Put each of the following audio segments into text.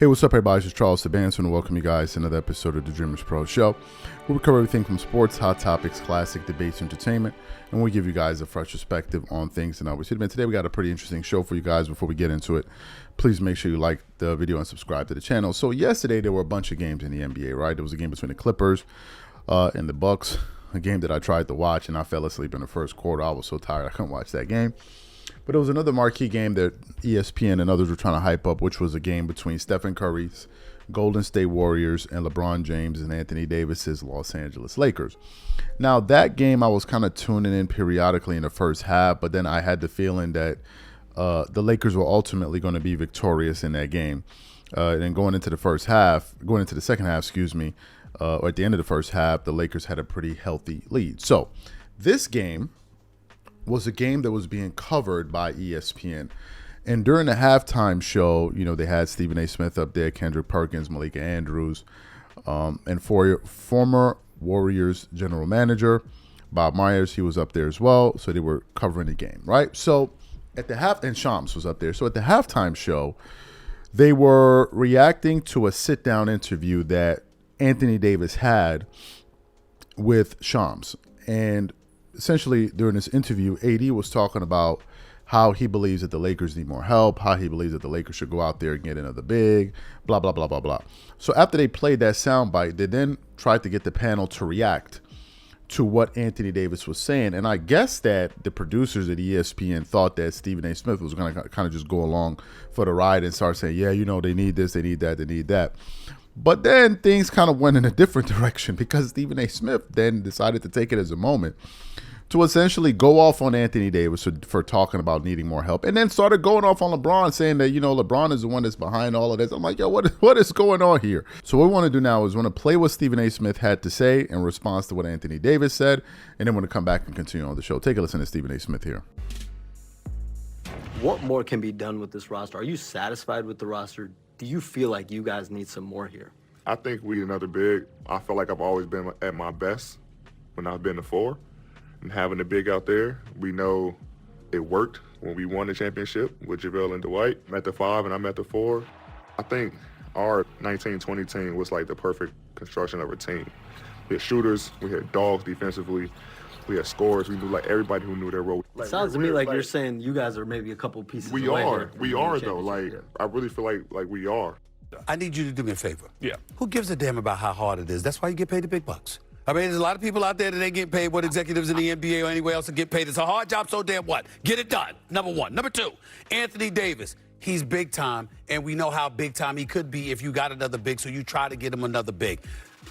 Hey, what's up, everybody? This is Charles Sabanson, and welcome you guys to another episode of the Dreamers Pro Show, where we cover everything from sports, hot topics, classic debates, entertainment, and we give you guys a fresh perspective on things. And obviously, today we got a pretty interesting show for you guys. Before we get into it, please make sure you like the video and subscribe to the channel. So yesterday there were a bunch of games in the NBA, right? There was a game between the Clippers and the Bucks, a game that I tried to watch, and I fell asleep in the first quarter. I was so tired I couldn't watch that game. But it was another marquee game that ESPN and others were trying to hype up, which was a game between Stephen Curry's Golden State Warriors and LeBron James and Anthony Davis's Los Angeles Lakers. Now, that game I was kind of tuning in periodically in the first half, but then I had the feeling that the Lakers were ultimately going to be victorious in that game. And going into the second half, or at the end of the first half, the Lakers had a pretty healthy lead. So this game was a game that was being covered by ESPN. And during the halftime show, you know, they had Stephen A. Smith up there, Kendrick Perkins, Malika Andrews, and former Warriors general manager Bob Myers, he was up there as well. So they were covering the game, right? So at the and Shams was up there. So at the halftime show, they were reacting to a sit-down interview that Anthony Davis had with Shams. And essentially, during this interview, AD was talking about how he believes that the Lakers need more help, how he believes that the Lakers should go out there and get another big, blah, blah, blah, blah, blah. So after they played that soundbite, they then tried to get the panel to react to what Anthony Davis was saying. And I guess that the producers at ESPN thought that Stephen A. Smith was going to kind of just go along for the ride and start saying, yeah, you know, they need this, they need that, they need that. But then things kind of went in a different direction because Stephen A. Smith then decided to take it as a moment to essentially go off on Anthony Davis for talking about needing more help, and then started going off on LeBron, saying that, you know, LeBron is the one that's behind all of this. I'm like, yo, what is going on here? So what we want to do now is we want to play what Stephen A. Smith had to say in response to what Anthony Davis said, and then we're going to come back and continue on the show. Take a listen to Stephen A. Smith here. What more can be done with this roster? Are you satisfied with the roster? Do you feel like you guys need some more here? I think we need another big. I feel like I've always been at my best when I've been the four. And having the big out there, we know it worked when we won the championship with JaVale and Dwight. I'm at the 5 and I'm at the 4. I think our 19-20 team was like the perfect construction of a team. We had shooters, we had dogs defensively, we had scorers. We knew like everybody who knew their role. It sounds to me like you're saying you guys are maybe a couple pieces away. We are though. Like I really feel like we are. I need you to do me a favor. Yeah. Who gives a damn about how hard it is? That's why you get paid the big bucks. I mean, there's a lot of people out there that ain't getting paid what executives in the NBA or anywhere else get paid. It's a hard job, so damn what? Get it done, number one. Number two, Anthony Davis. He's big time, and we know how big time he could be if you got another big, so you try to get him another big.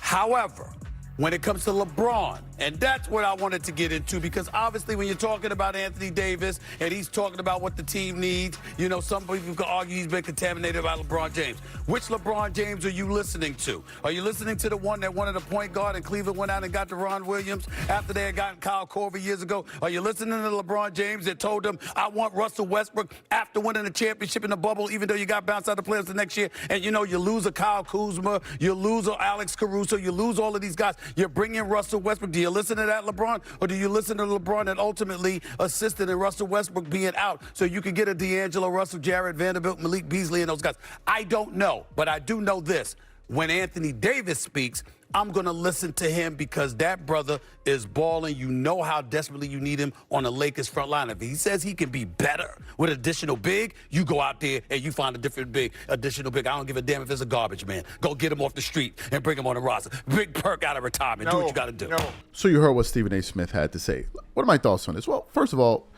However, when it comes to LeBron, and that's what I wanted to get into, because obviously when you're talking about Anthony Davis and he's talking about what the team needs, you know, some people can argue he's been contaminated by LeBron James. Which LeBron James are you listening to? Are you listening to the one that wanted a point guard and Cleveland went out and got Deron Williams after they had gotten Kyle Korver years ago? Are you listening to LeBron James that told him, I want Russell Westbrook after winning the championship in the bubble, even though you got bounced out of the playoffs the next year? And, you know, you lose a Kyle Kuzma, you lose a Alex Caruso, you lose all of these guys. You're bringing Russell Westbrook. Do you listen to that, LeBron? Or do you listen to LeBron that ultimately assisted in Russell Westbrook being out so you could get a D'Angelo Russell, Jared Vanderbilt, Malik Beasley, and those guys? I don't know, but I do know this. When Anthony Davis speaks, I'm going to listen to him because that brother is balling. You know how desperately you need him on the Lakers front line. If he says he can be better with additional big, you go out there and you find additional big. I don't give a damn if it's a garbage man. Go get him off the street and bring him on the roster. Big Perk out of retirement. Do what you got to do. So you heard what Stephen A. Smith had to say. What are my thoughts on this? Well, first of all,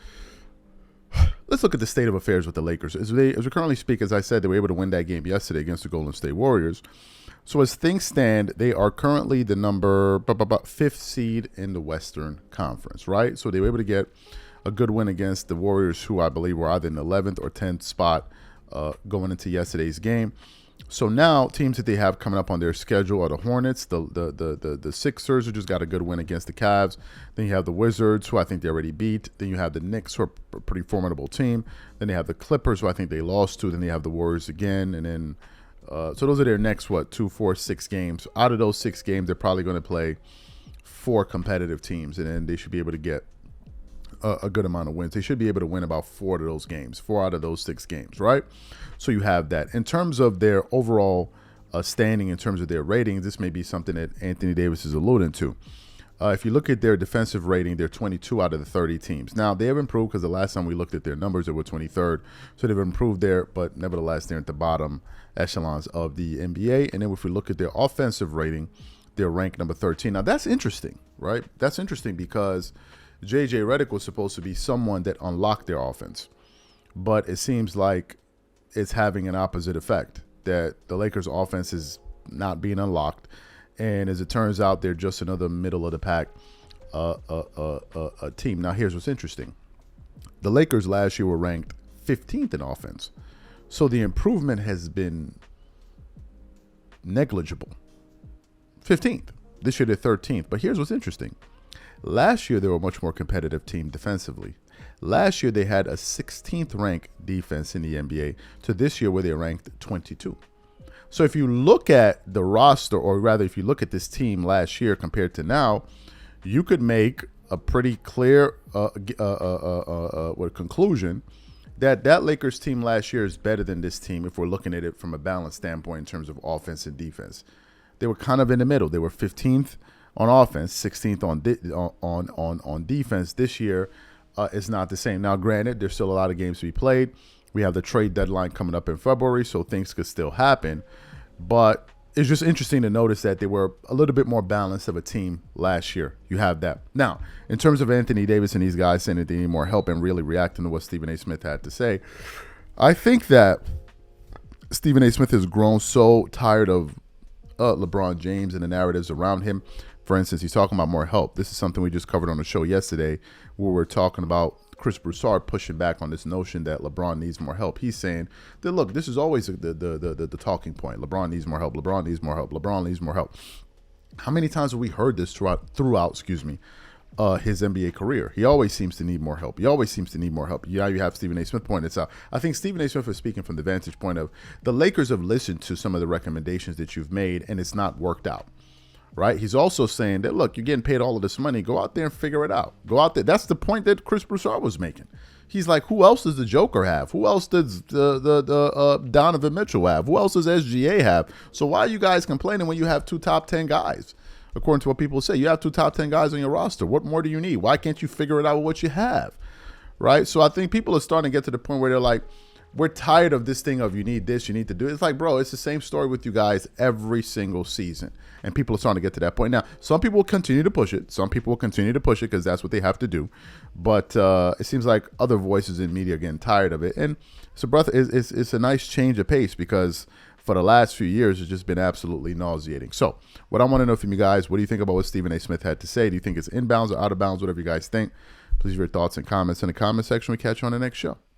let's look at the state of affairs with the Lakers. As we currently speak, as I said, they were able to win that game yesterday against the Golden State Warriors. So as things stand, they are currently the number 5th seed in the Western Conference, right? So they were able to get a good win against the Warriors, who I believe were either in the 11th or 10th spot going into yesterday's game. So now teams that they have coming up on their schedule are the Hornets, the Sixers, who just got a good win against the Cavs. Then you have the Wizards, who I think they already beat. Then you have the Knicks, who are a pretty formidable team. Then they have the Clippers, who I think they lost to. Then they have the Warriors again, and then so those are their next, 2, 4, 6 games. Out of those 6 games, they're probably going to play 4 competitive teams, and then they should be able to get a good amount of wins. They should be able to win about 4 of those games, 4 out of those 6 games, right? So you have that. In terms of their overall standing, in terms of their ratings, this may be something that Anthony Davis is alluding to. If you look at their defensive rating, they're 22 out of the 30 teams. Now, they have improved because the last time we looked at their numbers, they were 23rd. So they've improved there, but nevertheless, they're at the bottom echelons of the NBA. And then if we look at their offensive rating, they're ranked number 13. Now, that's interesting, right? That's interesting because J.J. Redick was supposed to be someone that unlocked their offense. But it seems like it's having an opposite effect, that the Lakers' offense is not being unlocked. And as it turns out, they're just another middle of the pack team. Now, here's what's interesting. The Lakers last year were ranked 15th in offense. So the improvement has been negligible. 15th. This year they're 13th. But here's what's interesting. Last year, they were a much more competitive team defensively. Last year, they had a 16th ranked defense in the NBA to this year where they're ranked 22. So if you look at the roster, or rather if you look at this team last year compared to now, you could make a pretty clear conclusion that Lakers team last year is better than this team if we're looking at it from a balanced standpoint in terms of offense and defense. They were kind of in the middle. They were 15th on offense, 16th on defense. This year is not the same. Now, granted, there's still a lot of games to be played. We have the trade deadline coming up in February, so things could still happen. But it's just interesting to notice that they were a little bit more balanced of a team last year. You have that. Now, in terms of Anthony Davis and these guys saying that they need more help and really reacting to what Stephen A. Smith had to say, I think that Stephen A. Smith has grown so tired of LeBron James and the narratives around him. For instance, he's talking about more help. This is something we just covered on the show yesterday where we're talking about Chris Broussard pushing back on this notion that LeBron needs more help. He's saying that, look, this is always the talking point. LeBron needs more help. LeBron needs more help. LeBron needs more help. How many times have we heard this throughout his NBA career? He always seems to need more help. He always seems to need more help. Now you have Stephen A. Smith pointing this out. I think Stephen A. Smith is speaking from the vantage point of the Lakers have listened to some of the recommendations that you've made, and it's not worked out. Right? He's also saying that, look, you're getting paid all of this money. Go out there and figure it out. Go out there. That's the point that Chris Broussard was making. He's like, who else does the Joker have? Who else does the Donovan Mitchell have? Who else does SGA have? So why are you guys complaining when you have 2 top 10 guys? According to what people say, you have 2 top 10 guys on your roster. What more do you need? Why can't you figure it out with what you have? Right? So I think people are starting to get to the point where they're like, we're tired of this thing of you need this, you need to do it. It's like, bro, it's the same story with you guys every single season. And people are starting to get to that point. Now, some people will continue to push it. Some people will continue to push it because that's what they have to do. But it seems like other voices in media are getting tired of it. And so, brother, it's a nice change of pace because for the last few years, it's just been absolutely nauseating. So what I want to know from you guys, what do you think about what Stephen A. Smith had to say? Do you think it's inbounds or out of bounds? Whatever you guys think. Please leave your thoughts and comments in the comment section. We catch you on the next show.